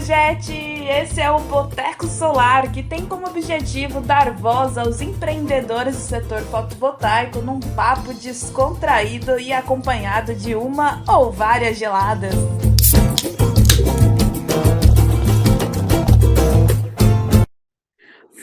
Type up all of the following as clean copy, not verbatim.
gente! Esse é o Boteco Solar, que tem como objetivo dar voz aos empreendedores do setor fotovoltaico num papo descontraído e acompanhado de uma ou várias geladas.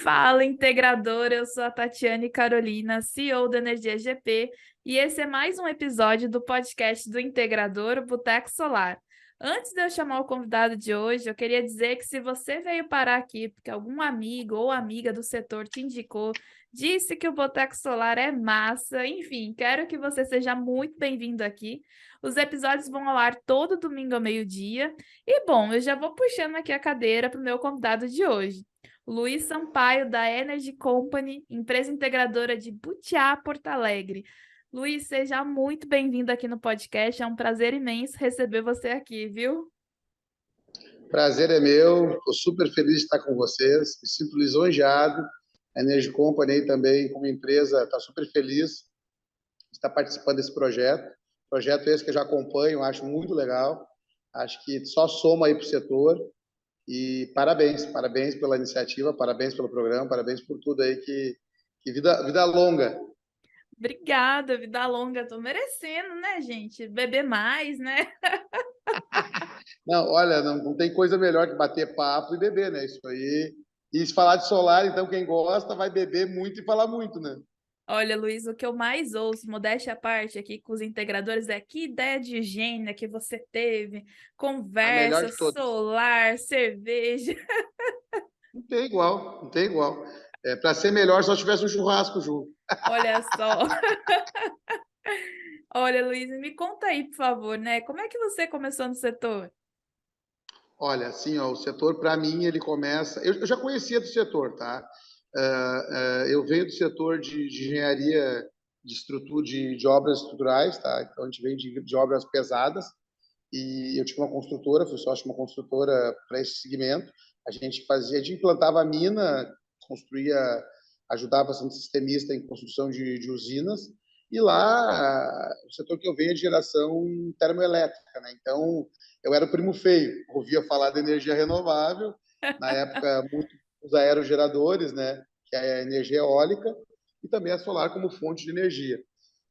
Fala, integradora! Eu sou a Tatiane Carolina, CEO da Energia GP, e esse é mais um episódio do podcast do Integrador Boteco Solar. Antes de eu chamar o convidado de hoje, eu queria dizer que se você veio parar aqui porque algum amigo ou amiga do setor te indicou, disse que o Boteco Solar é massa, enfim, quero que você seja muito bem-vindo aqui. Os episódios vão ao ar todo domingo ao meio-dia. E, bom, eu já vou puxando aqui a cadeira para o meu convidado de hoje. Luiz Sampaio, da Energy Company, empresa integradora de Butiá, Porto Alegre. Luiz, seja muito bem-vindo aqui no podcast. É um prazer imenso receber você aqui, viu? Prazer é meu. Estou super feliz de estar com vocês. Me sinto lisonjeado. A Energy Company também, como empresa, está super feliz de estar participando desse projeto. Projeto esse que eu já acompanho, acho muito legal. Acho que só soma aí para o setor. E parabéns pela iniciativa, parabéns pelo programa, parabéns por tudo aí, que vida longa. Obrigada, vida longa. Tô merecendo, né, gente? Beber mais, né? Não, olha, não tem coisa melhor que bater papo e beber, né? Isso aí. E se falar de solar, então quem gosta vai beber muito e falar muito, né? Olha, Luiz, o que eu mais ouço, modéstia à parte, aqui com os integradores é que ideia de higiene que você teve, A melhor conversa, de todas. solar, cerveja. Não tem igual, não tem igual. Para ser melhor, só tivesse um churrasco junto. Olha só. Olha, Luiz, me conta aí, por favor, né? Como é que você começou no setor? Olha, assim, ó, o setor, para mim, ele começa. Eu já conhecia do setor, tá? Eu venho do setor de engenharia de estrutura, de obras estruturais, tá? Então, a gente vem de obras pesadas. E eu tinha uma construtora, fui sócio de uma construtora para esse segmento. A gente implantava a mina, construía, ajudava bastante sistemista em construção de usinas. E lá, o setor que eu venho é de geração termoelétrica, né? Então, eu era o primo feio, ouvia falar de energia renovável, na época, muito os aerogeradores, né? Que é a energia eólica, e também a solar como fonte de energia.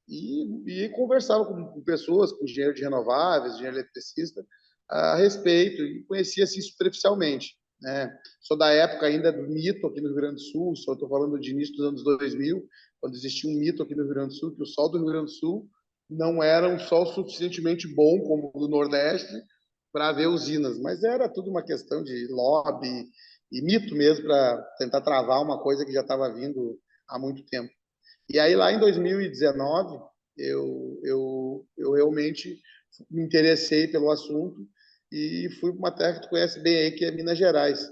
E conversava com pessoas, com engenheiro de renováveis, engenheiro eletricista, a respeito, e conhecia assim superficialmente. Né? Sou da época ainda do mito aqui no Rio Grande do Sul, só estou falando de início dos anos 2000, quando existia um mito aqui no Rio Grande do Sul, que o sol do Rio Grande do Sul não era um sol suficientemente bom como o do Nordeste para haver usinas, mas era tudo uma questão de lobby e mito mesmo para tentar travar uma coisa que já estava vindo há muito tempo. E aí, lá em 2019, eu realmente me interessei pelo assunto e fui para uma terra que tu conhece bem aí, que é Minas Gerais,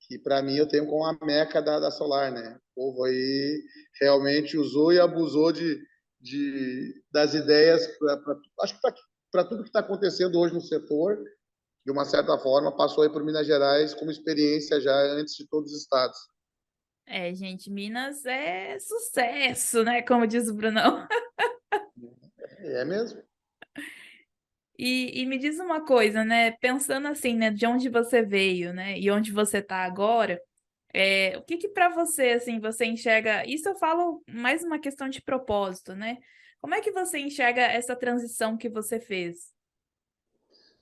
que para mim eu tenho como a meca da solar, né? O povo aí realmente usou e abusou das ideias, acho que para tudo que está acontecendo hoje no setor, de uma certa forma, passou aí por Minas Gerais como experiência já antes de todos os estados. É, gente, Minas é sucesso, né? Como diz o Brunão. É mesmo? E me diz uma coisa, né? Pensando assim, né, de onde você veio, né, e onde você está agora, o que que para você, assim, você enxerga? Isso eu falo mais uma questão de propósito, né? Como é que você enxerga essa transição que você fez?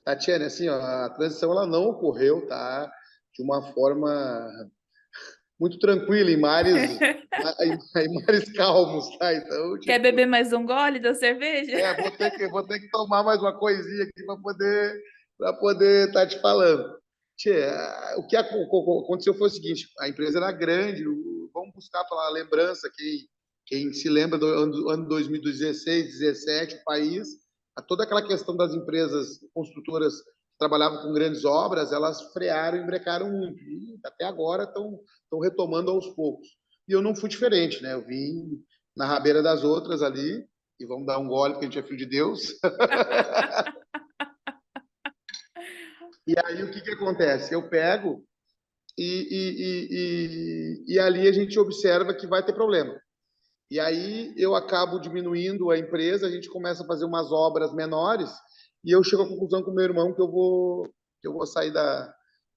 Tatiane, assim, ó, a transição ela não ocorreu, tá? De uma forma muito tranquila, em mares calmos, tá? Então, Quer tipo, beber mais um gole da cerveja? vou ter que tomar mais uma coisinha aqui para poder estar te falando. Tchê, o que aconteceu foi o seguinte: a empresa era grande, vamos buscar pela lembrança, quem se lembra do ano 2016, 2017, o país, toda aquela questão das empresas construtoras que trabalhavam com grandes obras, elas frearam e brecaram muito. E até agora estão retomando aos poucos. E eu não fui diferente, né? Eu vim na rabeira das outras ali, e vamos dar um gole, porque a gente é filho de Deus. E aí o que acontece? Eu pego e ali a gente observa que vai ter problema. E aí eu acabo diminuindo a empresa, a gente começa a fazer umas obras menores, e eu chego à conclusão com o meu irmão que eu vou sair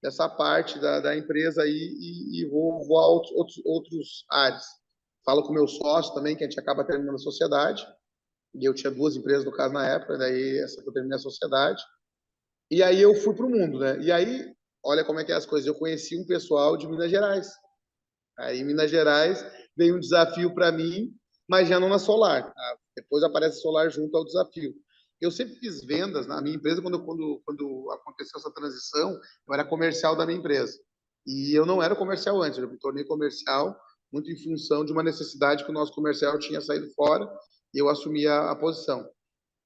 dessa parte da empresa aí e vou a outros áreas. Falo com o meu sócio também, que a gente acaba terminando a sociedade, e eu tinha 2 empresas, no caso, na época, daí essa que eu terminei a sociedade, e aí eu fui para o mundo, né? E aí, olha como é que é as coisas, eu conheci um pessoal de Minas Gerais. Aí, em Minas Gerais, veio um desafio para mim, mas já não na Solar. Tá? Depois aparece a Solar junto ao desafio. Eu sempre fiz vendas na minha empresa, quando aconteceu essa transição, eu era comercial da minha empresa. E eu não era comercial antes, eu me tornei comercial muito em função de uma necessidade que o nosso comercial tinha saído fora e eu assumi a posição.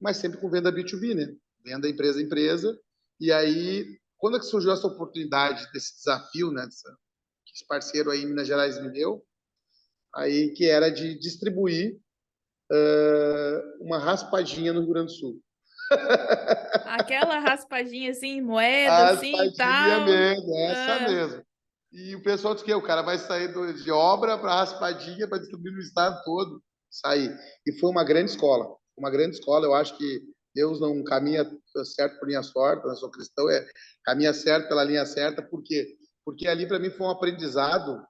Mas sempre com venda B2B, né? Venda empresa a empresa. E aí, quando é que surgiu essa oportunidade, desse desafio, né? Que esse parceiro aí em Minas Gerais me deu, aí que era de distribuir uma raspadinha no Rio Grande do Sul. Aquela raspadinha assim, moeda A assim e raspadinha tal. mesmo, essa Ah, mesmo. E o pessoal disse que o cara vai sair de obra para raspadinha para distribuir no estado todo. Sair. E foi uma grande escola. Uma grande escola. Eu acho que Deus não caminha certo por linha torta, eu sou cristão, caminha certo pela linha certa, por quê? Porque ali para mim foi um aprendizado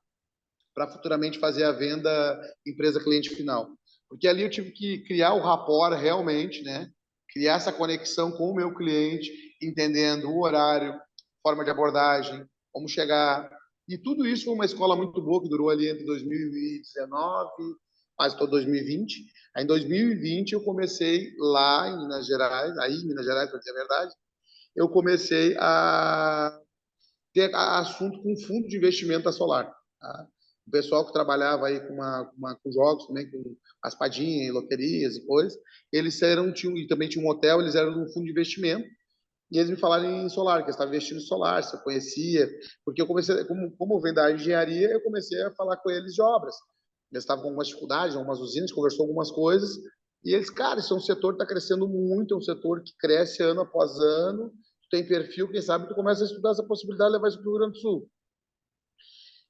para futuramente fazer a venda empresa cliente final. Porque ali eu tive que criar o rapport realmente, né? Criar essa conexão com o meu cliente, entendendo o horário, forma de abordagem, como chegar. E tudo isso foi uma escola muito boa que durou ali entre 2019, quase todo 2020. Aí em 2020 eu comecei lá em Minas Gerais, aí em Minas Gerais, para dizer a verdade, eu comecei a ter assunto com fundo de investimento da Solar. Tá? O pessoal que trabalhava aí com jogos também, com raspadinha, loterias e coisas, eles eram, e também tinha um hotel, eles eram um fundo de investimento, e eles me falaram em solar, que eu estava investindo em solar, se eu conhecia, porque eu comecei, como vem da engenharia, eu comecei a falar com eles de obras. Eles estavam com algumas dificuldades, algumas usinas, conversou algumas coisas, e eles, cara, isso é um setor que está crescendo muito, é um setor que cresce ano após ano, tu tem perfil, quem sabe tu começa a estudar essa possibilidade de levar isso para o Rio Grande do Sul.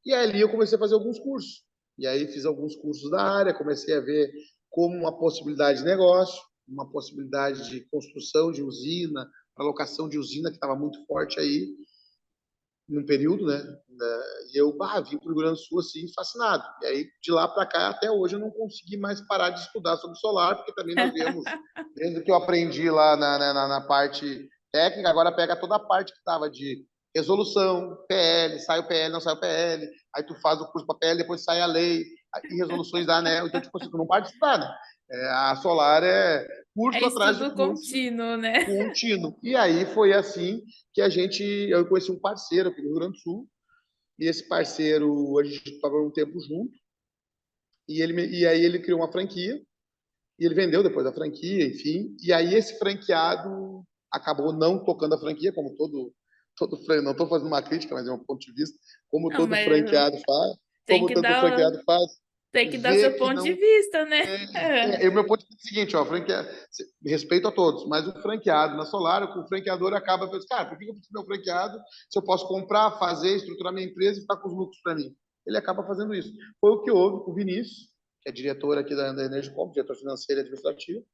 E ali eu comecei a fazer alguns cursos. E aí fiz alguns cursos da área, comecei a ver como uma possibilidade de negócio, uma possibilidade de construção de usina, alocação de usina que estava muito forte aí num período, né? E eu vim para o Rio Grande do Sul assim, fascinado. E aí de lá para cá até hoje eu não consegui mais parar de estudar sobre solar, porque também nós viemos desde que eu aprendi lá na parte técnica, agora pega toda a parte que estava de resolução, PL, sai o PL, não sai o PL, aí tu faz o curso para PL, depois sai a lei, e resoluções da ANEEL, então tipo assim, tu não para de estudar, né? A Solar é é curso atrás de estudo curso contínuo, né? contínuo. E aí foi assim que eu conheci um parceiro aqui no Rio Grande do Sul, e esse parceiro, a gente estava um tempo junto, e aí ele criou uma franquia, e ele vendeu depois a franquia, enfim, e aí esse franqueado acabou não tocando a franquia, como não estou fazendo uma crítica, mas é um ponto de vista, como Não, todo mas franqueado faz, tem como que todo dar, franqueado faz, tem que dar vê seu que ponto de não vista, né? o meu ponto é o seguinte, ó, respeito a todos, mas o franqueado na Solar, o franqueador acaba pensando, cara, por que eu preciso do meu franqueado se eu posso comprar, fazer, estruturar minha empresa e ficar com os lucros para mim? Ele acaba fazendo isso. Foi o que houve com o Vinícius, que é diretor aqui da Energicom, diretor financeiro e administrativo,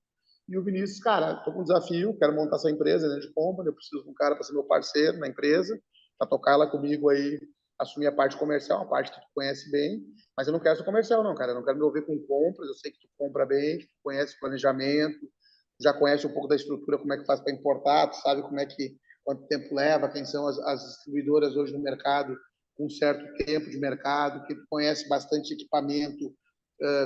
e o Vinícius, cara, estou com um desafio, quero montar essa empresa, Energicom, eu preciso de um cara para ser meu parceiro na empresa, para tocar ela comigo aí, assumir a parte comercial, a parte que tu conhece bem, mas eu não quero ser comercial, não, cara. Eu não quero me envolver com compras. Eu sei que tu compra bem, que tu conhece o planejamento, já conhece um pouco da estrutura, como é que faz para importar, tu sabe quanto tempo leva, quem são as distribuidoras hoje no mercado, com um certo tempo de mercado, que tu conhece bastante equipamento,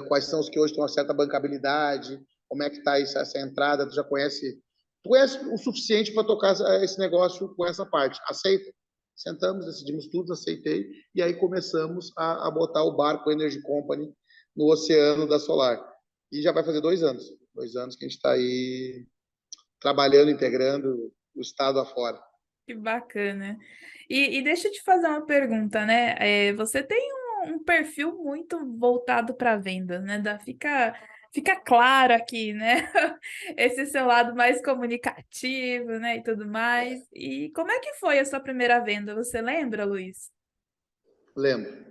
quais são os que hoje têm uma certa bancabilidade, como é que está essa entrada, tu conhece o suficiente para tocar esse negócio com essa parte. Aceita? Sentamos, decidimos tudo, aceitei, e aí começamos a botar o barco Energy Company no oceano da Solar. E já vai fazer 2 anos. 2 anos que a gente está aí trabalhando, integrando o estado afora. Que bacana. E deixa eu te fazer uma pergunta, né? Você tem um perfil muito voltado para venda, né? Fica claro aqui, né? Esse seu lado mais comunicativo, né? E tudo mais. E como é que foi a sua primeira venda? Você lembra, Luiz? Lembro.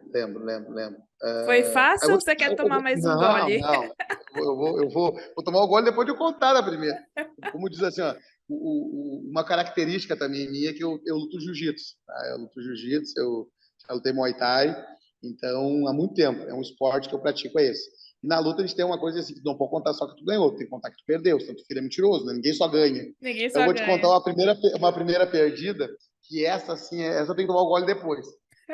Foi fácil ou você quer tomar mais um Não, gole? não. Vou tomar o gole depois de eu contar a primeira. Como diz assim, ó, uma característica também minha é que eu luto jiu-jitsu. Tá? Eu luto jiu-jitsu, eu já lutei Muay Thai, então há muito tempo. É um esporte que eu pratico é esse. E na luta a gente tem uma coisa assim, que não pode contar só que tu ganhou, tem que contar que tu perdeu, senão tu filho é mentiroso, né? Ninguém só ganha. Ninguém Então eu só vou te contar ganha. uma primeira perdida, que essa assim, essa tem que tomar o gole depois.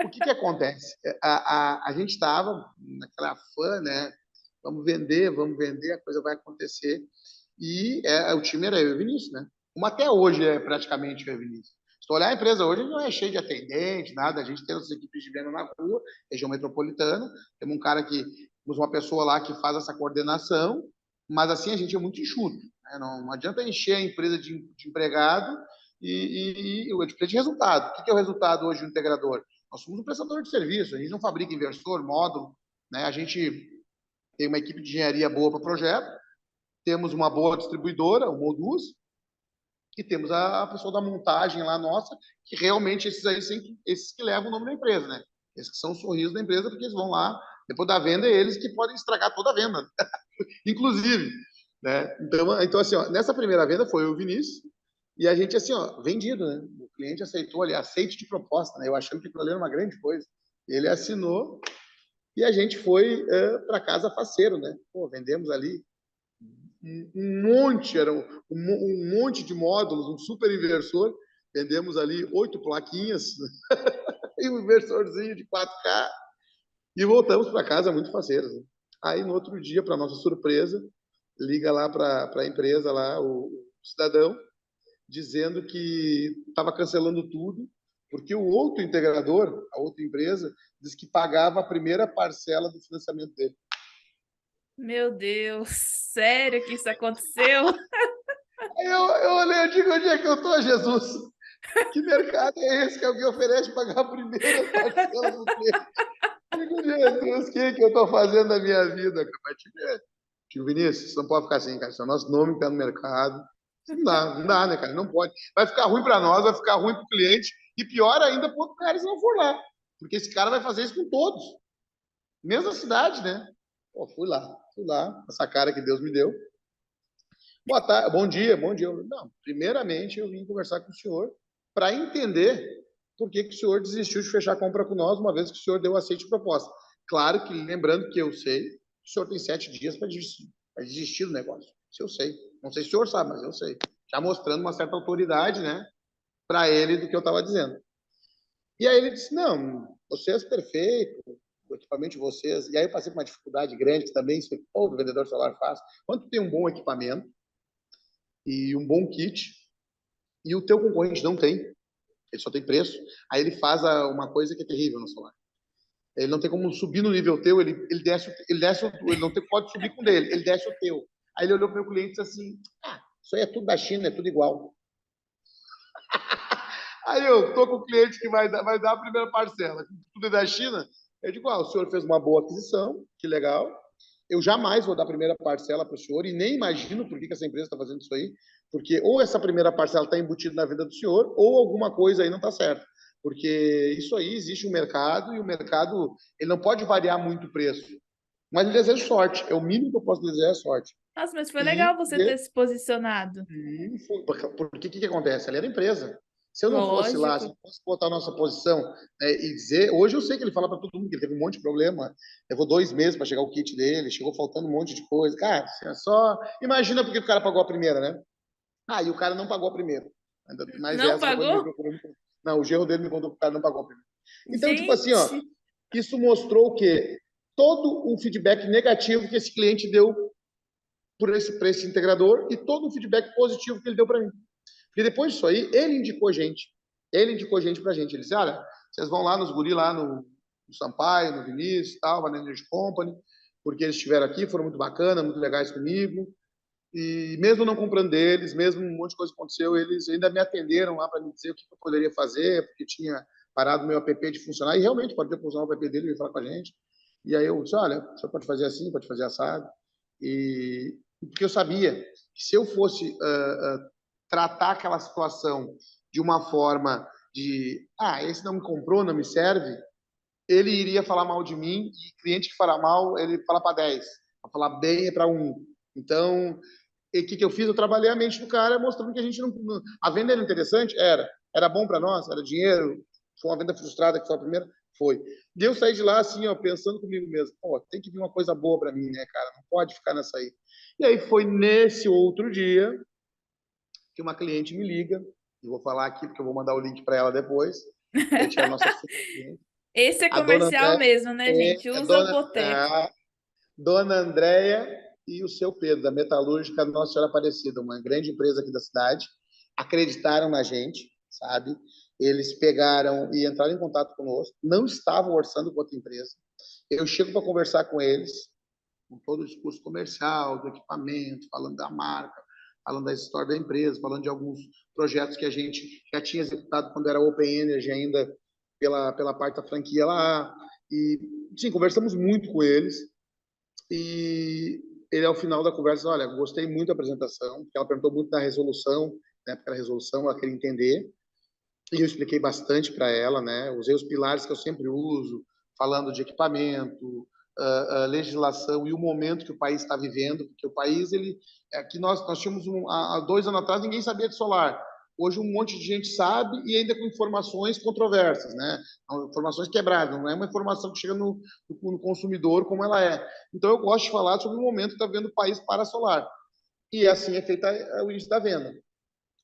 O que acontece? A gente estava naquela fã, né? Vamos vender, a coisa vai acontecer. E o time era eu e o Vinícius, né? Como até hoje é praticamente eu e o Vinícius. Se tu olhar a empresa hoje, não é cheia de atendente, nada. A gente tem as equipes de venda na rua, região metropolitana. Temos um cara que, temos uma pessoa lá que faz essa coordenação, mas assim a gente é muito enxuto. Né? Não adianta encher a empresa de empregado e eu de resultado. O que é o resultado hoje do integrador? Nós somos um prestador de serviço, a gente não fabrica inversor, módulo, né? A gente tem uma equipe de engenharia boa para o projeto, temos uma boa distribuidora, o Modus, e temos a pessoa da montagem lá nossa, que realmente esses aí são esses que levam o nome da empresa, né? Esses que são os sorrisos da empresa, porque eles vão lá, depois da venda, é eles que podem estragar toda a venda, inclusive. Né? Então assim, ó, nessa primeira venda foi o Vinícius, e a gente, assim, ó, vendido, né? O cliente aceitou ali, aceite de proposta, né? Eu achando que aquilo ali era uma grande coisa. Ele assinou e a gente foi para casa faceiro, né? Pô, vendemos ali um monte, um monte de módulos, um super inversor. Vendemos ali 8 plaquinhas e um inversorzinho de 4K e voltamos para casa muito faceiros. Né? Aí no outro dia, para nossa surpresa, liga lá para a empresa lá o cidadão dizendo que estava cancelando tudo porque o outro integrador, a outra empresa, disse que pagava a primeira parcela do financiamento dele. Meu Deus, sério que isso aconteceu? Eu olhei e digo, onde é que eu estou, Jesus? Que mercado é esse que alguém oferece pagar a primeira parcela do cliente? Digo, Jesus, o que eu estou fazendo na minha vida? Digo, Vinícius, você não pode ficar assim, cara. Se o nosso nome está no mercado, não dá, né, cara? Não pode. Vai ficar ruim para nós, vai ficar ruim para o cliente e pior ainda para outro cara se não for lá. Porque esse cara vai fazer isso com todos. Mesma cidade, né? Pô, fui lá, essa cara que Deus me deu. Boa tarde, bom dia, bom dia. Não, primeiramente eu vim conversar com o senhor para entender por que o senhor desistiu de fechar a compra com nós, uma vez que o senhor deu aceite de proposta. Claro que, lembrando que eu sei, o senhor tem 7 dias para desistir do negócio. Isso eu sei. Não sei se o senhor sabe, mas eu sei. Já mostrando uma certa autoridade, né, para ele do que eu estava dizendo. E aí ele disse, não, vocês perfeito, o equipamento de vocês. E aí eu passei por uma dificuldade grande que também todo vendedor solar faz. Quando tu tem um bom equipamento, e um bom kit, e o teu concorrente não tem, ele só tem preço, aí ele faz uma coisa que é terrível no solar. Ele não tem como subir no nível teu, ele não tem, pode subir com o dele, ele desce o teu. Aí ele olhou para o meu cliente e disse assim, isso aí é tudo da China, é tudo igual. Aí eu tô com o cliente que vai dar a primeira parcela, tudo é da China, eu digo, o senhor fez uma boa aquisição, que legal, eu jamais vou dar a primeira parcela para o senhor e nem imagino por que essa empresa está fazendo isso aí, porque ou essa primeira parcela está embutida na venda do senhor ou alguma coisa aí não está certa. Porque isso aí existe um mercado e o mercado ele não pode variar muito o preço. Mas ele deseja sorte. É o mínimo que eu posso dizer é sorte. Nossa, mas foi E, legal você ter se posicionado. porque o que acontece? Ali era empresa. Se eu não fosse lá, se Lógico. eu fosse botar a nossa posição, né, e dizer, hoje eu sei que ele fala para todo mundo que ele teve um monte de problema, levou 2 meses para chegar o kit dele, chegou faltando um monte de coisa. Cara, assim, é só. Imagina porque o cara pagou a primeira, né? E o cara não pagou a primeira. Mas Não essa, depois ele me pagou? procurou. Não, o gerro dele me contou que o cara não pagou a primeira. Então, tipo assim, ó, Gente, isso mostrou o quê? Todo o feedback negativo que esse cliente deu para esse integrador e todo o feedback positivo que ele deu para mim. Porque depois disso aí, ele indicou gente. Ele indicou gente pra gente. Ele disse, olha, vocês vão lá nos guri, lá no Sampaio, no Vinícius e tal, na Energy Company, porque eles estiveram aqui, foram muito bacana, muito legais comigo. E mesmo não comprando deles, mesmo um monte de coisa aconteceu, eles ainda me atenderam lá para me dizer o que eu poderia fazer, porque tinha parado o meu app de funcionar, e realmente pode ter funcionado o app dele e falar com a gente. E aí eu disse, olha, você pode fazer assim, pode fazer assado. E porque eu sabia que se eu fosse tratar aquela situação de uma forma de, esse não me comprou, não me serve, ele iria falar mal de mim, e cliente que fala mal, ele fala para 10, para falar bem é para 1. Então, E o que eu fiz? Eu trabalhei a mente do cara, mostrando que a gente não... A venda era interessante? Era bom para nós? Era dinheiro? Foi uma venda frustrada, que foi a primeira? Foi. E eu saí de lá, assim, ó, pensando comigo mesmo, pô, tem que vir uma coisa boa para mim, né, cara? Não pode ficar nessa aí. E aí foi nesse outro dia que uma cliente me liga, e vou falar aqui, porque eu vou mandar o link para ela depois, que a gente é a nossa super cliente. Esse é A dona comercial Andréia, mesmo, né, gente? Usa o boteco. Dona Andréia e o seu Pedro, da Metalúrgica Nossa Senhora Aparecida, uma grande empresa aqui da cidade, acreditaram na gente, sabe? Eles pegaram e entraram em contato conosco, não estavam orçando com outra empresa. Eu chego para conversar com eles, com todo o discurso comercial, do equipamento, falando da marca, falando da história da empresa, falando de alguns projetos que a gente já tinha executado quando era Open Energy ainda, pela parte da franquia lá. E, sim, conversamos muito com eles. E ele, ao final da conversa, olha, gostei muito da apresentação, porque ela perguntou muito da resolução, né, porque a resolução ela queria entender, e eu expliquei bastante para ela, né, usei os pilares que eu sempre uso, falando de equipamento, legislação e o momento que o país está vivendo, porque o país, aqui nós tínhamos, há 2 anos atrás, ninguém sabia de solar. Hoje um monte de gente sabe e ainda com informações controversas, né? Informações quebradas, não é uma informação que chega no consumidor como ela é. Então eu gosto de falar sobre o momento que está vendo o país para solar. E assim é feita o início da venda.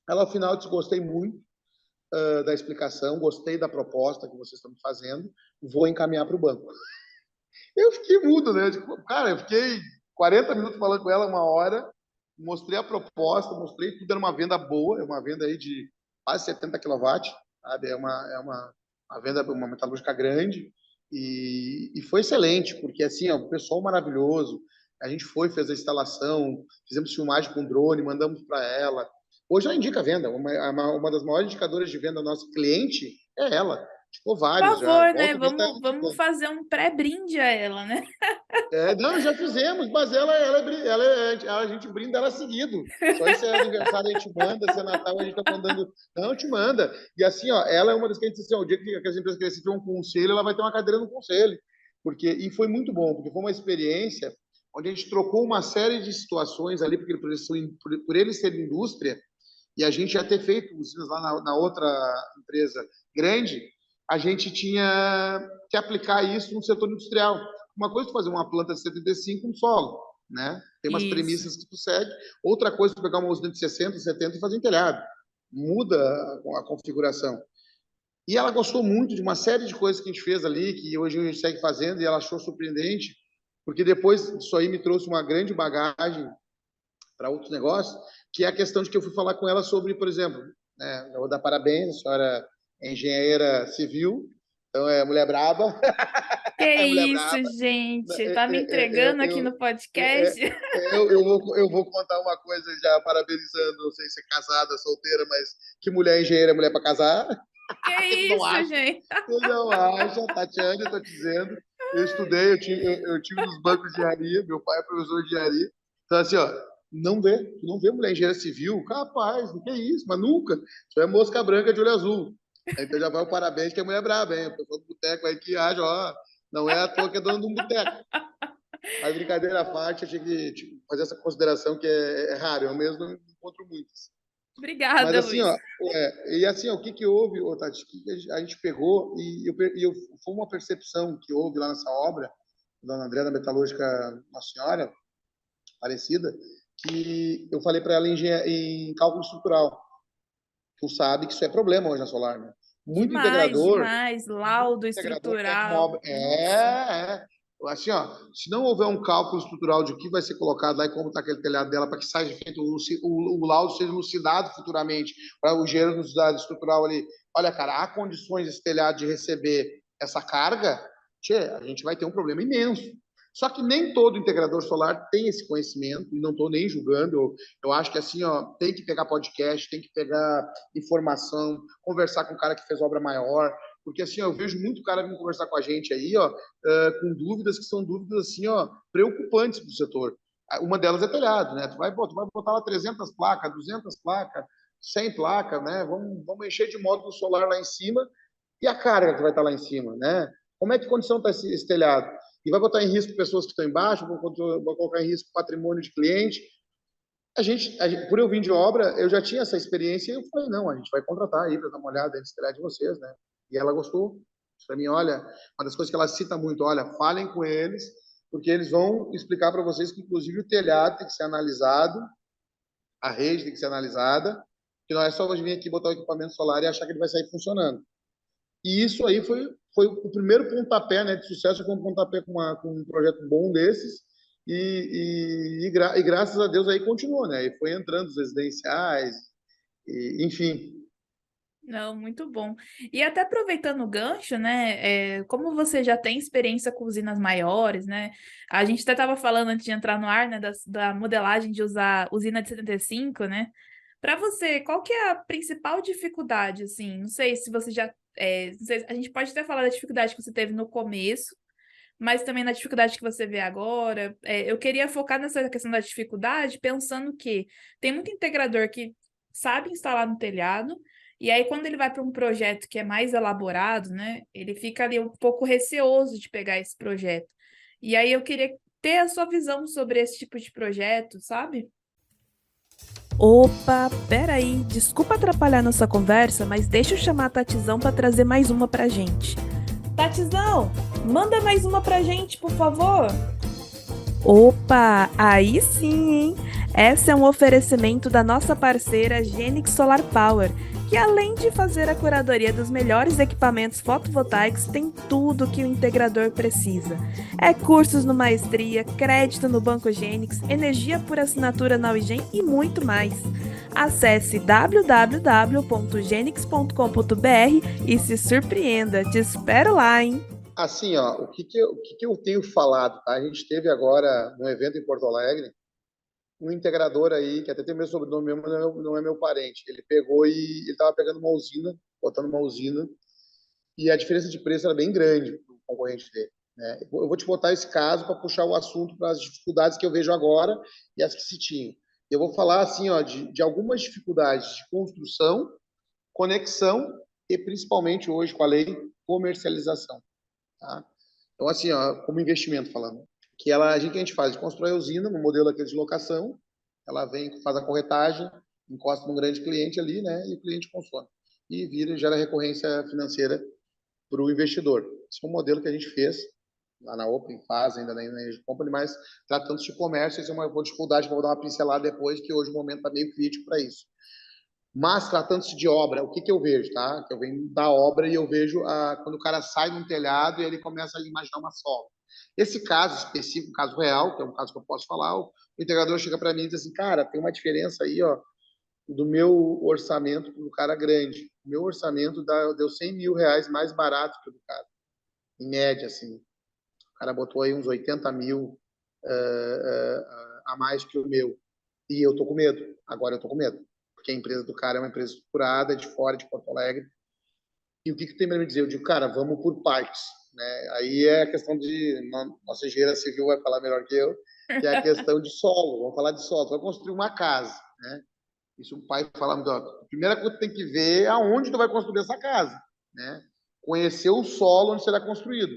Ela, ao final, disse, gostei muito da explicação, gostei da proposta que vocês estão me fazendo, vou encaminhar para o banco. Eu fiquei mudo, né? Cara, eu fiquei 40 minutos falando com ela, 1 hora, mostrei a proposta, mostrei tudo, era uma venda boa, é uma venda aí de quase 70 kW, sabe? Uma venda, uma metalúrgica grande, e foi excelente, porque assim, ó, o pessoal maravilhoso, a gente foi, fez a instalação, fizemos filmagem com drone, mandamos para ela. Hoje ela indica a venda, uma das maiores indicadoras de venda nosso cliente é ela. Ficou Por vários já, favor, né? volta e meia tá ela Vamos indicando. fazer um pré-brinde a ela, né? Não, já fizemos, mas a gente brinda ela seguido. Só esse é aniversário a gente manda, se é Natal a gente tá mandando. Não, te manda. E assim, ó, ela é uma das que a gente disse assim, ó, o dia que as empresas crescerem um conselho, ela vai ter uma cadeira no conselho. E foi muito bom, porque foi uma experiência onde a gente trocou uma série de situações ali, porque por eles serem indústria, e a gente já ter feito usinas lá na outra empresa grande, a gente tinha que aplicar isso no setor industrial. Uma coisa é fazer uma planta de 75 no solo, né? Tem umas Isso. premissas que tu segue. Outra coisa é pegar uma usina de 60, 70 e fazer em telhado. Muda a configuração. E ela gostou muito de uma série de coisas que a gente fez ali, que hoje a gente segue fazendo, e ela achou surpreendente, porque depois isso aí me trouxe uma grande bagagem para outros negócios, que é a questão de que eu fui falar com ela sobre, por exemplo, né, eu vou dar parabéns, a senhora é engenheira civil, então é mulher braba, Que é mulher isso, braba. gente? Tá me entregando aqui no podcast? Eu vou contar uma coisa já parabenizando, não sei se é casada, solteira, mas que mulher engenheira é mulher para casar. Que Tu não isso, acha? gente? Tu não acha, Tatiane, eu tô te dizendo. Eu estudei, eu tive nos bancos de engenharia, meu pai é professor de engenharia. Então, assim, ó, tu não vê mulher engenheira civil? Capaz, não que isso, mas nunca. Isso é mosca branca de olho azul. Então já vai o parabéns que é mulher braba, hein? O pessoal do boteco aí que age, ó, não é à toa que é dono de um boteco. Mas brincadeira à parte, eu tinha que tipo, fazer essa consideração que é raro, eu mesmo não encontro muitas. Mas Obrigada, assim, Luiz. ó, e assim, ó, o que que houve, ô, Tati, o que que a gente pegou foi uma percepção que houve lá nessa obra, da Dona André da Metalúrgica Nossa Senhora, parecida, que eu falei para ela em cálculo estrutural. Tu sabe que isso é problema hoje na Solar, né? Muito Demais, integrador demais. Laudo integrador pega uma estrutural. obra. Nossa. Assim, ó, se não houver um cálculo estrutural de o que vai ser colocado lá e como está aquele telhado dela, para que seja feito o laudo seja elucidado futuramente, para o engenheiro nos dado estrutural ali. Olha, cara, há condições desse telhado de receber essa carga, tchê, a gente vai ter um problema imenso. Só que nem todo integrador solar tem esse conhecimento, e não estou nem julgando. Eu acho que assim, ó, tem que pegar podcast, tem que pegar informação, conversar com o cara que fez obra maior, porque assim, ó, eu vejo muito cara vindo conversar com a gente aí, ó, com dúvidas que são dúvidas assim, ó, preocupantes para o setor. Uma delas é telhado, né? Tu vai botar lá 300 placas, 200 placas, 100 placas, né? Vamos encher de módulo solar lá em cima e a carga que vai estar lá em cima, né? Como é que condição está esse telhado? E vai botar em risco pessoas que estão embaixo, vai colocar em risco patrimônio de cliente. por eu vir de obra, eu já tinha essa experiência e eu falei, não, a gente vai contratar aí para dar uma olhada nesse telhado de vocês, né? E ela gostou. Para mim, olha, uma das coisas que ela cita muito, olha, falem com eles, porque eles vão explicar para vocês que, inclusive, o telhado tem que ser analisado, a rede tem que ser analisada, que não é só vir aqui botar o equipamento solar e achar que ele vai sair funcionando. E isso aí foi o primeiro pontapé, né, de sucesso, foi um pontapé com um projeto bom desses, e graças a Deus aí continuou, né, e foi entrando os residenciais, enfim. Não, muito bom. E até aproveitando o gancho, né? Como você já tem experiência com usinas maiores, né? A gente até estava falando antes de entrar no ar, né? Da modelagem de usar usina de 75, né? Para você, qual que é a principal dificuldade, assim? Não sei se você já... não sei, a gente pode até falar da dificuldade que você teve no começo, mas também na dificuldade que você vê agora. Eu queria focar nessa questão da dificuldade, pensando que tem muito integrador que sabe instalar no telhado, e aí quando ele vai para um projeto que é mais elaborado, né, ele fica ali um pouco receoso de pegar esse projeto. E aí eu queria ter a sua visão sobre esse tipo de projeto, sabe? Opa, peraí, desculpa atrapalhar nossa conversa, mas deixa eu chamar a Tatizão para trazer mais uma pra gente. Tatizão, manda mais uma pra gente, por favor. Opa, aí sim, hein? Essa é um oferecimento da nossa parceira Genix Solar Power, que além de fazer a curadoria dos melhores equipamentos fotovoltaicos, tem tudo o que o integrador precisa. É cursos no Maestria, crédito no Banco Genix, energia por assinatura na Uigen e muito mais. Acesse www.genix.com.br e se surpreenda. Te espero lá, hein? Assim, ó, o que eu tenho falado, tá? A gente teve agora, num evento em Porto Alegre, um integrador aí, que até tem meu sobrenome mesmo, mas não é meu parente. Ele pegou e ele estava pegando uma usina, botando uma usina, e a diferença de preço era bem grande para o concorrente dele. Né? Eu vou te botar esse caso para puxar o assunto para as dificuldades que eu vejo agora e as que se tinham. Eu vou falar assim, ó, de algumas dificuldades de construção, conexão e principalmente hoje com a lei comercialização. Tá? Então, assim, ó, como investimento falando, a gente faz? A gente constrói a usina no modelo aqui de locação, ela vem, faz a corretagem, encosta num grande cliente ali, né, e o cliente consome. E vira e gera recorrência financeira para o investidor. Esse é um modelo que a gente fez lá na Open, faz ainda na Energy Company, mas tratando-se de comércio, isso é uma dificuldade, vou dar uma pincelada depois, que hoje o momento está meio crítico para isso. Mas, tratando-se de obra, o que eu vejo, tá? Que eu venho da obra e eu vejo quando o cara sai de um telhado e ele começa a imaginar uma sola. Esse caso específico, caso real, que é um caso que eu posso falar, o integrador chega para mim e diz assim, cara, tem uma diferença aí, ó, do meu orçamento para o cara grande. O meu orçamento deu R$ 100.000 mais barato que o do cara, em média, assim. O cara botou aí uns 80 mil a mais que o meu. E eu tô com medo. Agora eu tô com medo. Porque a empresa do cara é uma empresa estruturada, de fora de Porto Alegre. E o que tem para me dizer? Eu digo, cara, vamos por partes. Né? Aí é a questão de... Nossa engenheira civil vai falar melhor que eu, que é a questão de solo. Vamos falar de solo. Vai construir uma casa, né? Isso o pai fala muito. A primeira coisa que tu tem que ver é aonde tu vai construir essa casa, né? Conhecer o solo onde será construído.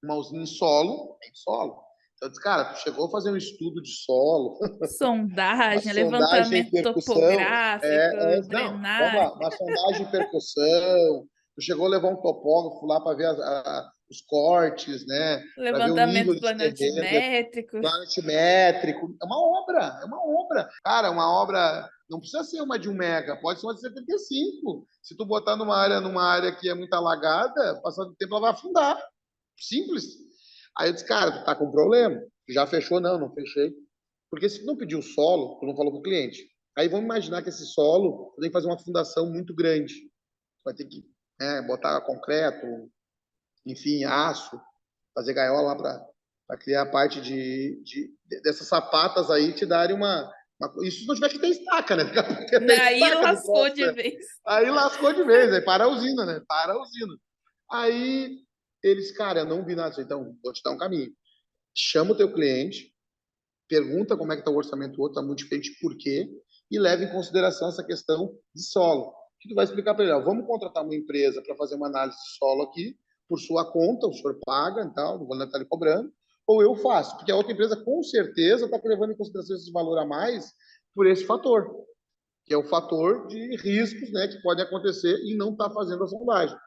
Uma usina em solo, tem solo. Então, eu disse, cara, tu chegou a fazer um estudo de solo, uma Sondagem, sondagem em levantamento percussão, topográfico, não, vamos drenagem, lá, uma sondagem em percussão, tu chegou a levar um topógrafo lá para ver os cortes, né, para ver o nível levantamento de terreno, planimétrico. planimétrico, é uma obra, cara, uma obra, não precisa ser uma de 1 mega, pode ser uma de 75, se tu botar numa área que é muito alagada, passando o tempo ela vai afundar, simples. Aí eu disse, cara, tu tá com problema, já fechou? Não, não fechei. Porque se tu não pediu solo, tu não falou com o cliente. Aí vamos imaginar que esse solo, tu tem que fazer uma fundação muito grande. Tu vai ter que botar concreto, enfim, aço, fazer gaiola lá para criar a parte dessas sapatas aí te darem isso se não tiver que ter estaca, né? Porque tem Aí estaca no lascou troço, de né? vez. Aí lascou de vez, aí para a usina, né? Para a usina. Aí eles, cara, eu não vi nada. Então, vou te dar um caminho. Chama o teu cliente, pergunta como é que está o orçamento do outro, está muito diferente, por quê? E leva em consideração essa questão de solo. Que tu vai explicar para ele, ó, vamos contratar uma empresa para fazer uma análise de solo aqui, por sua conta, o senhor paga, então, não vou estar lhe cobrando, ou eu faço, porque a outra empresa com certeza está levando em consideração esse valor a mais por esse fator, que é o fator de riscos, né, que podem acontecer e não está fazendo a sondagem.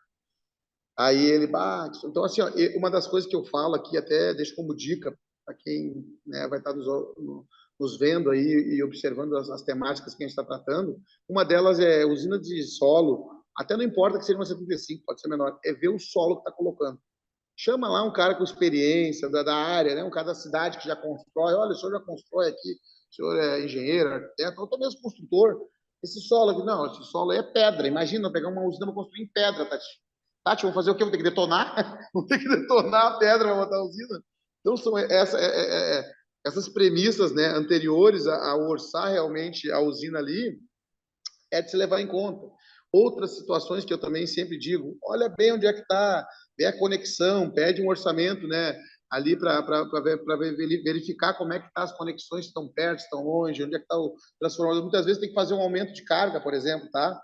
Aí ele bate. Então, assim, ó, uma das coisas que eu falo aqui, até deixo como dica para quem, né, vai estar nos vendo aí e observando as temáticas que a gente está tratando, uma delas é usina de solo, até não importa que seja uma 75, pode ser menor, é ver o solo que está colocando. Chama lá um cara com experiência da área, né, um cara da cidade que já constrói. Olha, o senhor já constrói aqui, o senhor é engenheiro, arquiteto, ou até mesmo construtor. Esse solo aqui, não, esse solo aí é pedra. Imagina pegar uma usina para construir em pedra, Tati. Tati, vamos fazer o quê? Vamos ter que detonar? Vamos ter que detonar a pedra para botar a usina? Então, são essas premissas, né, anteriores a orçar realmente a usina ali, é de se levar em conta. Outras situações que eu também sempre digo, olha bem onde é que está, vê a conexão, pede um orçamento, né, ali para verificar como é que tá as conexões, se estão perto, se estão longe, onde é que está o transformador. Muitas vezes tem que fazer um aumento de carga, por exemplo, tá?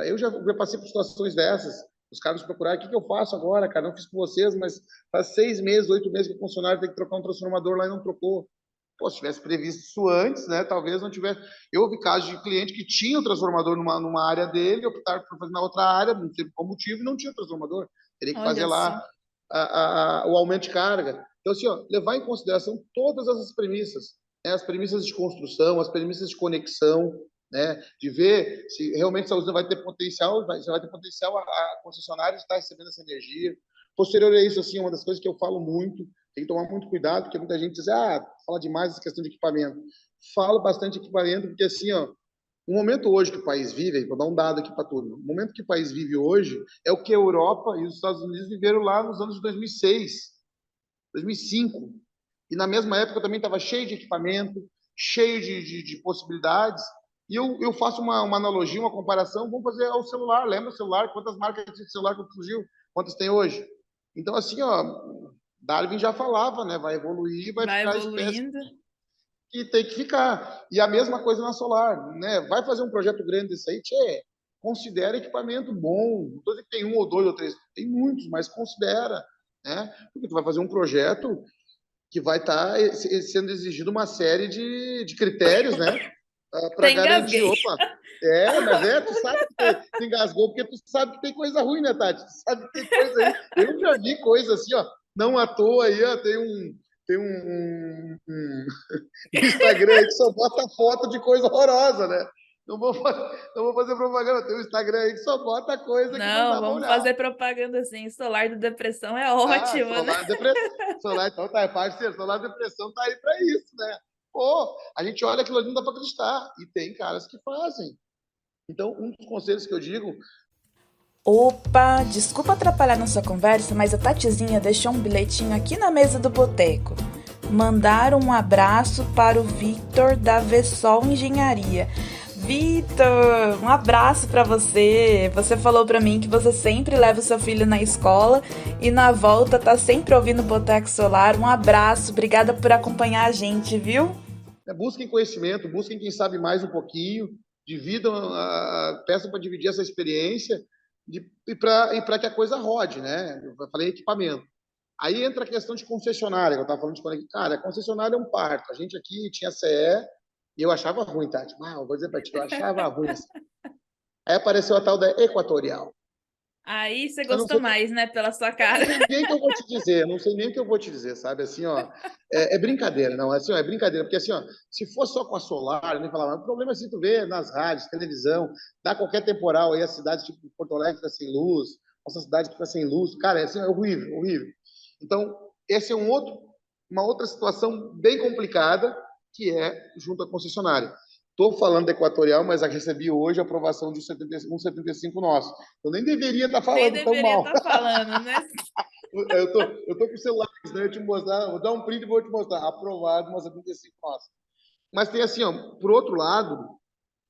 Eu já passei por situações dessas, os caras procuraram, o que eu faço agora, cara? Não fiz com vocês, mas faz 6 meses, 8 meses que o funcionário tem que trocar um transformador lá e não trocou. Pô, se tivesse previsto isso antes, né? Talvez não tivesse. Eu ouvi casos de cliente que tinha o transformador numa área dele, optaram por fazer na outra área, não sei qual motivo, e não tinha o transformador. Teria que fazer Olha lá só. o aumento de carga. Então, assim, ó, levar em consideração todas essas premissas, né? As premissas de construção, as premissas de conexão, né? De ver se realmente essa usina vai ter potencial, se vai ter potencial a concessionária estar recebendo essa energia. Posterior a isso, assim, uma das coisas que eu falo muito, tem que tomar muito cuidado, porque muita gente diz, fala demais essa questão de equipamento. Falo bastante de equipamento, porque assim, ó, o momento hoje que o país vive, vou dar um dado aqui para tudo, o momento que o país vive hoje é o que a Europa e os Estados Unidos viveram lá nos anos de 2006, 2005. E na mesma época também estava cheio de equipamento, cheio de possibilidades. E eu faço uma analogia, uma comparação, vamos fazer ao celular. Lembra o celular? Quantas marcas de celular que surgiu? Quantas tem hoje? Então, assim, ó, Darwin já falava, né? Vai evoluir, vai Vai ficar a espécie evoluindo. que tem que ficar. E a mesma coisa na solar, né? Vai fazer um projeto grande desse aí, considera equipamento bom. Não estou dizendo que tem um ou dois ou três, tem muitos, mas considera, né? Porque tu vai fazer um projeto que vai estar sendo exigido uma série de critérios, né? Para Até garantir, engasguei. opa, tu sabe que tu engasgou, porque tu sabe que tem coisa ruim, né, Tati? Tu sabe que tem coisa aí. Eu já vi coisa assim, ó, não à toa aí, ó, tem um Instagram aí que só bota foto de coisa horrorosa, né? Não vou fazer propaganda, tem um Instagram aí que só bota coisa que não Não, dá para vamos olhar. fazer propaganda assim. Solar de depressão é ótimo, né? Solar, então tá, é parceiro, solar depressão tá aí para isso, né? Pô, a gente olha aquilo ali, não dá para acreditar. E tem caras que fazem. Então, um dos conselhos que eu digo. Opa, desculpa atrapalhar nossa conversa, mas a Tatizinha deixou um bilhetinho aqui na mesa do boteco. Mandaram um abraço para o Victor da Vessol Engenharia. Vitor, um abraço para você. Você falou para mim que você sempre leva o seu filho na escola e na volta tá sempre ouvindo o Boteco Solar. Um abraço, obrigada por acompanhar a gente, viu? Busquem conhecimento, busquem quem sabe mais um pouquinho, dividam, peçam para dividir essa experiência e para que a coisa rode, né? Eu falei equipamento. Aí entra a questão de concessionária, que eu estava falando de conectar. Cara, a concessionária é um parto. A gente aqui tinha CE e eu achava ruim, Tati. Eu vou dizer para ti, eu achava ruim. Aí apareceu a tal da Equatorial. Aí você Eu não gostou sei, mais, né? Pela sua eu não cara. sei nem o que eu vou te dizer, não sei nem o que eu vou te dizer, sabe? Assim, ó, é brincadeira, não, assim, ó, é brincadeira, porque assim, ó, se for só com a solar, eu nem falava, o problema é se tu vê nas rádios, televisão, dá qualquer temporal aí, as cidades tipo Porto Alegre fica sem luz, nossa cidade fica sem luz, cara, é, assim, é horrível, horrível. Então, esse é uma outra situação bem complicada, que é junto à concessionária. Estou falando da Equatorial, mas recebi hoje a aprovação de um 75 nosso. Eu nem deveria estar Nem falando tão deveria mal. estar falando, né? Eu tô com o celular, né? Eu te mostrar, vou dar um print e vou te mostrar. Aprovado, uma 75 nossa. Mas tem assim, ó, por outro lado,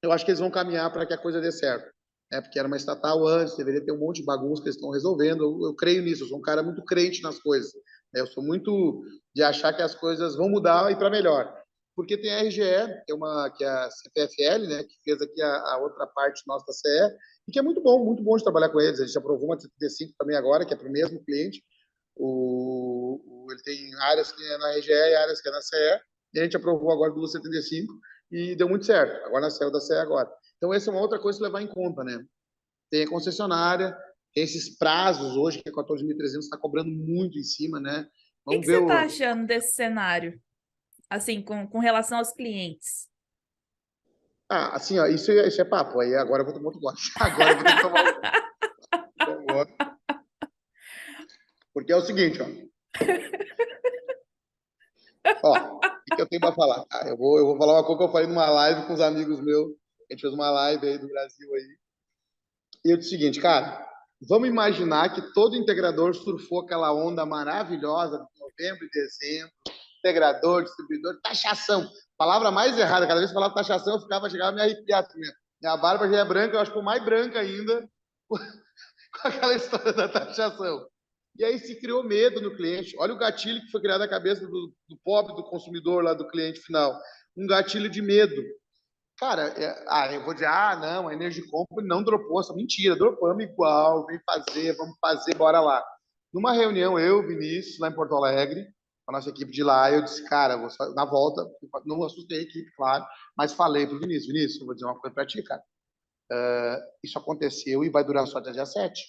eu acho que eles vão caminhar para que a coisa dê certo. Porque era uma estatal antes, deveria ter um monte de bagunça que eles estão resolvendo. Eu creio nisso, eu sou um cara muito crente nas coisas. Eu sou muito de achar que as coisas vão mudar e para melhor. Porque tem a RGE, que é a CPFL, né, que fez aqui a outra parte nossa da CE, e que é muito bom de trabalhar com eles. A gente aprovou uma 75 também agora, que é para o mesmo cliente. Ele tem áreas que é na RGE e áreas que é na CE, e a gente aprovou agora duas 75, e deu muito certo. Agora nasceu da CE agora. Então, essa é uma outra coisa a levar em conta, né? Tem a concessionária, tem esses prazos hoje, que a 14.300 está cobrando muito em cima, né? O que Vamos você ver está achando desse cenário, assim, com relação aos clientes? assim, ó, isso é papo. Aí agora eu vou tomar outro gole. Agora eu vou ter que tomar um gole. Porque é o seguinte, ó, o que eu tenho para falar? Eu vou falar uma coisa que eu falei numa live com os amigos meus. A gente fez uma live aí do Brasil aí. E eu disse o seguinte, cara, vamos imaginar que todo integrador surfou aquela onda maravilhosa de novembro e dezembro, integrador, distribuidor, taxação. Palavra mais errada, cada vez que eu falava taxação, chegava a me arrepiar. Minha barba já é branca, eu acho que mais branca ainda com aquela história da taxação. E aí se criou medo no cliente. Olha o gatilho que foi criado na cabeça do pobre, do consumidor lá, do cliente final. Um gatilho de medo. Cara, eu vou dizer, não, a Energy Company não dropou essa mentira, dropamos igual, vem fazer, vamos fazer, bora lá. Numa reunião, eu, Vinícius, lá em Porto Alegre, com a nossa equipe de lá, eu disse, cara, na volta, não assustei a equipe, claro, mas falei pro Vinícius, eu vou dizer uma coisa pra ti, cara, isso aconteceu e vai durar só até dia 7.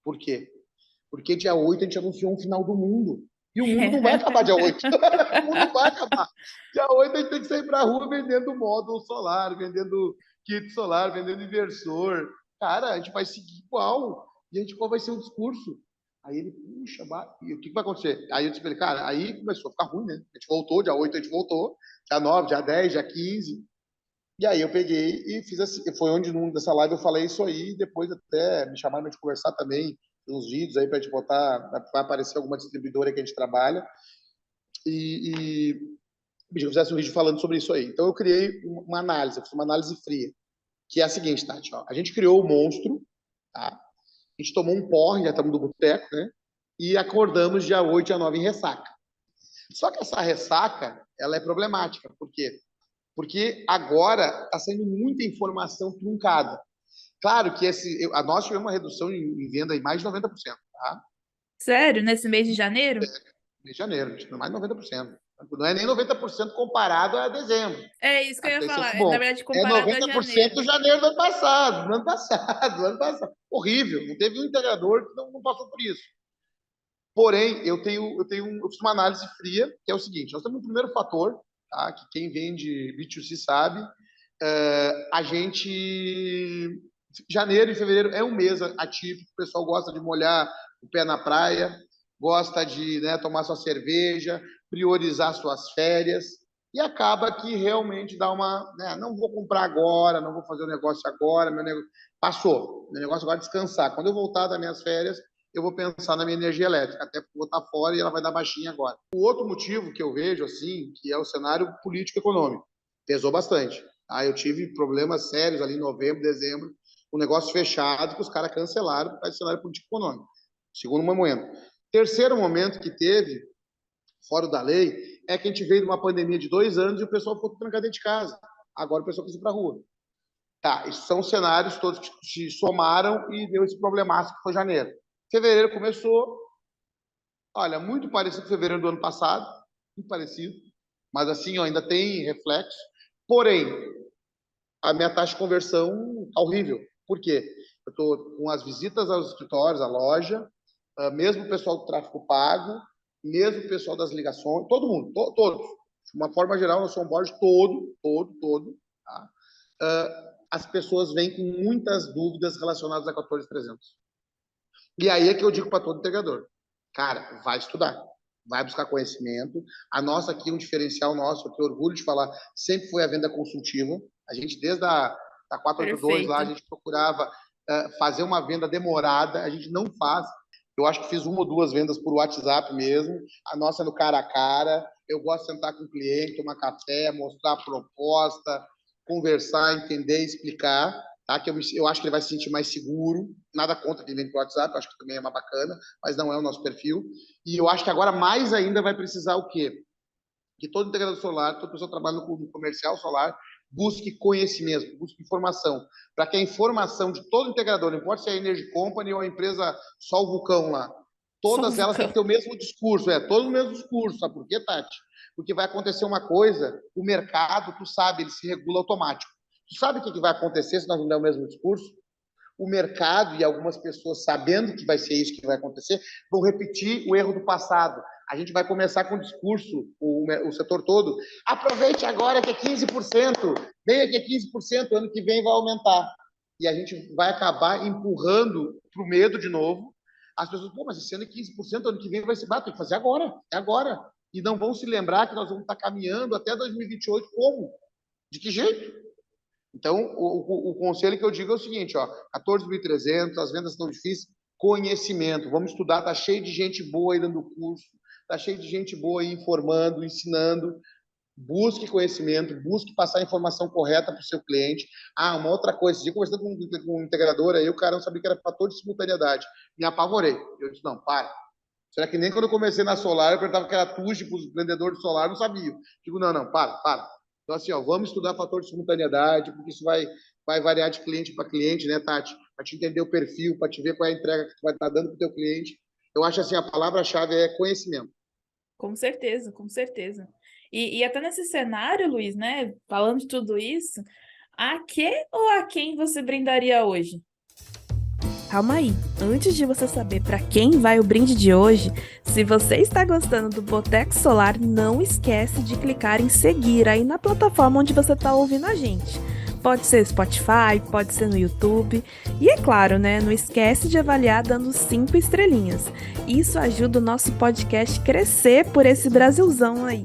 Por quê? Porque dia 8 a gente anunciou um final do mundo. E o mundo não vai acabar dia 8. O mundo não vai acabar. Dia 8 a gente tem que sair para a rua vendendo módulo solar, vendendo kit solar, vendendo inversor. Cara, a gente vai seguir igual. E a gente, qual vai ser o discurso? Aí ele, puxa, e o que vai acontecer? Aí eu disse para ele, cara, aí começou a ficar ruim, né? A gente voltou, dia 8 a gente voltou, dia 9, dia 10, dia 15. E aí eu peguei e fiz assim, foi onde nessa live eu falei isso aí, depois até me chamaram para gente conversar também, uns vídeos aí para a gente botar, vai aparecer alguma distribuidora que a gente trabalha, e pedi que eu fizesse um vídeo falando sobre isso aí. Então eu criei uma análise, eu fiz uma análise fria, que é a seguinte, Tati, ó, a gente criou o monstro, tá? A gente tomou um porre, já estamos no boteco, né? E acordamos dia 8, dia 9 em ressaca. Só que essa ressaca, ela é problemática, por quê? Porque agora está sendo muita informação truncada. Claro que nós tivemos uma redução em venda em mais de 90%. Tá? Sério? Nesse mês de janeiro? Mês de janeiro, mais de 90%. Não é nem 90% comparado a dezembro. É isso que eu ia falar. Bom. Na verdade, comparado a janeiro. É 90% do janeiro do ano passado. Do ano passado. Horrível. Não teve um integrador que não passou por isso. Porém, eu fiz uma análise fria, que é o seguinte, nós temos um primeiro fator, tá? Que quem vende B2C sabe, a gente... Janeiro e fevereiro é um mês atípico, o pessoal gosta de molhar o pé na praia, gosta de, né, tomar sua cerveja, priorizar suas férias, e acaba que realmente dá uma... Né, não vou comprar agora, não vou fazer o negócio agora, passou, meu negócio agora é descansar. Quando eu voltar das minhas férias, eu vou pensar na minha energia elétrica, até porque eu vou estar fora e ela vai dar baixinha agora. O outro motivo que eu vejo, assim, que é o cenário político-econômico, pesou bastante. Tá? Eu tive problemas sérios ali em novembro, dezembro, um negócio fechado que os caras cancelaram por causa do cenário político-econômico. Segundo momento. Terceiro momento que teve, fora da lei, é que a gente veio de uma pandemia de 2 anos e o pessoal ficou trancado dentro de casa. Agora o pessoal quis ir para a rua. Tá, esses são cenários todos que se somaram e deu esse problemaço que foi janeiro. Fevereiro começou, olha, muito parecido com fevereiro do ano passado, muito parecido, mas assim, ó, ainda tem reflexo. Porém, a minha taxa de conversão está horrível. Por quê? Eu estou com as visitas aos escritórios, à loja, mesmo o pessoal do tráfego pago, mesmo o pessoal das ligações, todo mundo, todos. De uma forma geral, nosso onboard todo. Tá? As pessoas vêm com muitas dúvidas relacionadas a 14.300. E aí é que eu digo para todo integrador, cara, vai estudar, vai buscar conhecimento. A nossa aqui, um diferencial nosso, eu tenho orgulho de falar, sempre foi a venda consultiva. A gente, desde a 482 lá, a gente procurava fazer uma venda demorada, a gente não faz. Eu acho que fiz 1 ou 2 vendas por WhatsApp mesmo, a nossa é no cara a cara. Eu gosto de sentar com o cliente, tomar café, mostrar a proposta, conversar, entender, explicar, tá? Que eu acho que ele vai se sentir mais seguro. Nada contra quem vem por WhatsApp, eu acho que também é uma bacana, mas não é o nosso perfil. E eu acho que agora mais ainda vai precisar o quê? Que todo integrador solar, toda pessoa trabalhando com comercial solar, busque conhecimento, busque informação, para que a informação de todo integrador, não importa se é a Energy Company ou a empresa Sol Vulcão lá, todas elas têm que ter o mesmo discurso, todo o mesmo discurso, sabe por quê, Tati? Porque vai acontecer uma coisa, o mercado, tu sabe, ele se regula automático. Tu sabe o que vai acontecer se nós não der o mesmo discurso? O mercado e algumas pessoas, sabendo que vai ser isso que vai acontecer, vão repetir o erro do passado. A gente vai começar com o discurso, o setor todo, aproveite agora que é 15%, venha que é 15%, ano que vem vai aumentar. E a gente vai acabar empurrando para o medo de novo. As pessoas, pô, mas esse ano é 15%, ano que vem vai ser, tem que fazer agora, é agora. E não vão se lembrar que nós vamos estar caminhando até 2028 como? De que jeito? Então, o conselho que eu digo é o seguinte, 14.300, as vendas estão difíceis, conhecimento, vamos estudar, tá cheio de gente boa aí dando curso, tá cheio de gente boa aí informando, ensinando, busque conhecimento, busque passar a informação correta para o seu cliente. Uma outra coisa, eu conversando com um integrador aí, o cara não sabia que era fator de simultaneidade, me apavorei, eu disse, não, para. Será que nem quando eu comecei na Solar, eu perguntava que era TUSD para os vendedores de Solar, não sabia. Digo, não, para. Então, assim, vamos estudar fator de simultaneidade, porque isso vai variar de cliente para cliente, né, Tati? Para te entender o perfil, para te ver qual é a entrega que tu vai estar dando para o teu cliente. Eu acho assim, a palavra-chave é conhecimento. Com certeza, com certeza. E até nesse cenário, Luiz, né, falando de tudo isso, a que ou a quem você brindaria hoje? Calma aí, antes de você saber para quem vai o brinde de hoje, se você está gostando do Boteco Solar, não esquece de clicar em seguir aí na plataforma onde você está ouvindo a gente. Pode ser Spotify, pode ser no YouTube. E é claro, né, não esquece de avaliar dando 5 estrelinhas. Isso ajuda o nosso podcast a crescer por esse Brasilzão aí.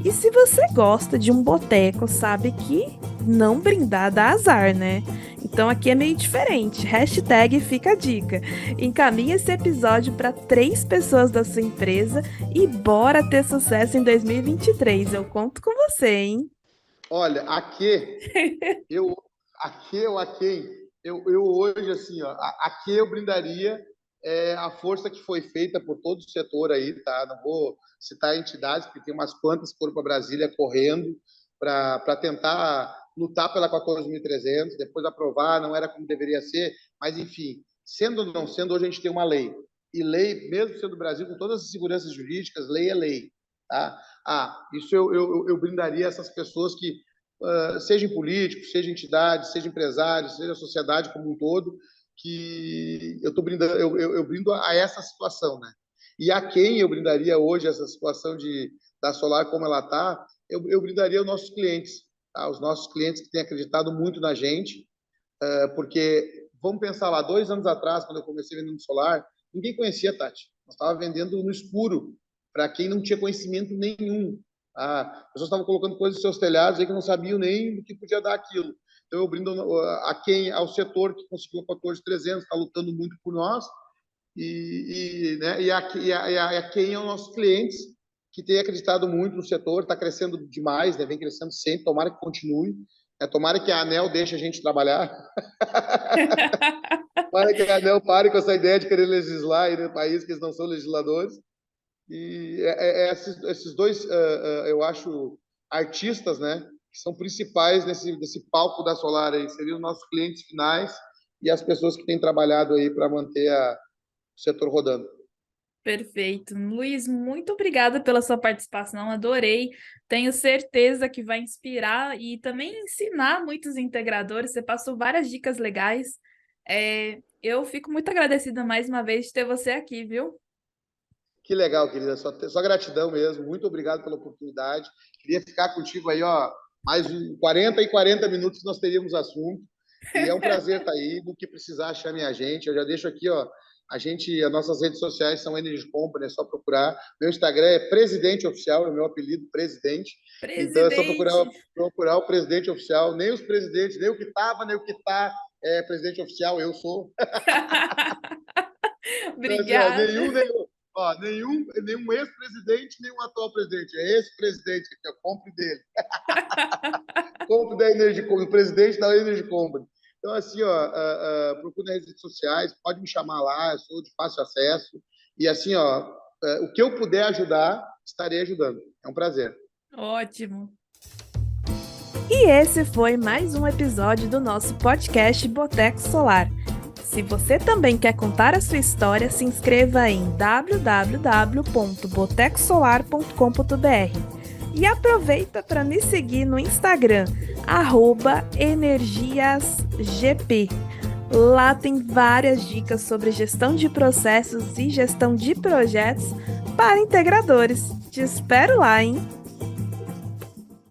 E se você gosta de um boteco, sabe que não brindar dá azar, né? Então aqui é meio diferente. Hashtag fica a dica. Encaminhe esse episódio para 3 pessoas da sua empresa e bora ter sucesso em 2023. Eu conto com você, hein? Olha, eu hoje, assim, eu brindaria a força que foi feita por todo o setor aí, tá? Não vou citar entidades, porque tem umas quantas que foram para Brasília correndo para tentar lutar pela 14.300, depois aprovar, não era como deveria ser, mas, enfim, sendo ou não sendo, hoje a gente tem uma lei. E lei, mesmo sendo do Brasil, com todas as seguranças jurídicas, lei é lei. Tá? Isso eu brindaria essas pessoas que, sejam políticos, sejam entidades, sejam empresários, seja a sociedade como um todo, que eu brindo a essa situação, né? E a quem eu brindaria hoje essa situação da Solar como ela está, eu brindaria os nossos clientes, tá? Os nossos clientes que têm acreditado muito na gente, porque, vamos pensar lá, 2 anos atrás, quando eu comecei vendendo Solar, ninguém conhecia, Tati. Nós estávamos vendendo no escuro, para quem não tinha conhecimento nenhum. As pessoas estavam colocando coisas nos seus telhados aí que não sabiam nem do que podia dar aquilo. Então, eu brindo ao setor que conseguiu a 14.300, está lutando muito por nós, né, a quem é os nossos clientes, que tem acreditado muito no setor, está crescendo demais, né, vem crescendo sempre, tomara que continue, tomara que a ANEEL deixe a gente trabalhar. Tomara que a ANEEL pare com essa ideia de querer legislar aí no país, que eles não são legisladores. E esses dois, eu acho, artistas, né, que são principais nesse palco da Solar aí, seriam os nossos clientes finais e as pessoas que têm trabalhado aí para manter o setor rodando. Perfeito. Luiz, muito obrigada pela sua participação, adorei. Tenho certeza que vai inspirar e também ensinar muitos integradores. Você passou várias dicas legais. Eu fico muito agradecida mais uma vez de ter você aqui, viu? Que legal, querida. Só gratidão mesmo. Muito obrigado pela oportunidade. Queria ficar contigo aí, mais 40 minutos nós teríamos assunto. E é um prazer estar aí. Do que precisar, chame a gente. Eu já deixo aqui, as nossas redes sociais são Energy Company, é só procurar. Meu Instagram é Presidente Oficial, é o meu apelido, Presidente. Então é só procurar o Presidente Oficial. Nem os presidentes, nem o que estava, nem o que está, é Presidente Oficial, eu sou. Obrigada. Então, nenhum ex-presidente, nenhum atual presidente. É esse presidente aqui, compre dele. Compre da Energy Company, o presidente da Energy Company. Então, assim, procure nas redes sociais, pode me chamar lá, eu sou de fácil acesso. E, assim, o que eu puder ajudar, estarei ajudando. É um prazer. Ótimo. E esse foi mais um episódio do nosso podcast Boteco Solar. Se você também quer contar a sua história, se inscreva em www.botecosolar.com.br. E aproveita para me seguir no Instagram, @energiasgp. Lá tem várias dicas sobre gestão de processos e gestão de projetos para integradores. Te espero lá, hein?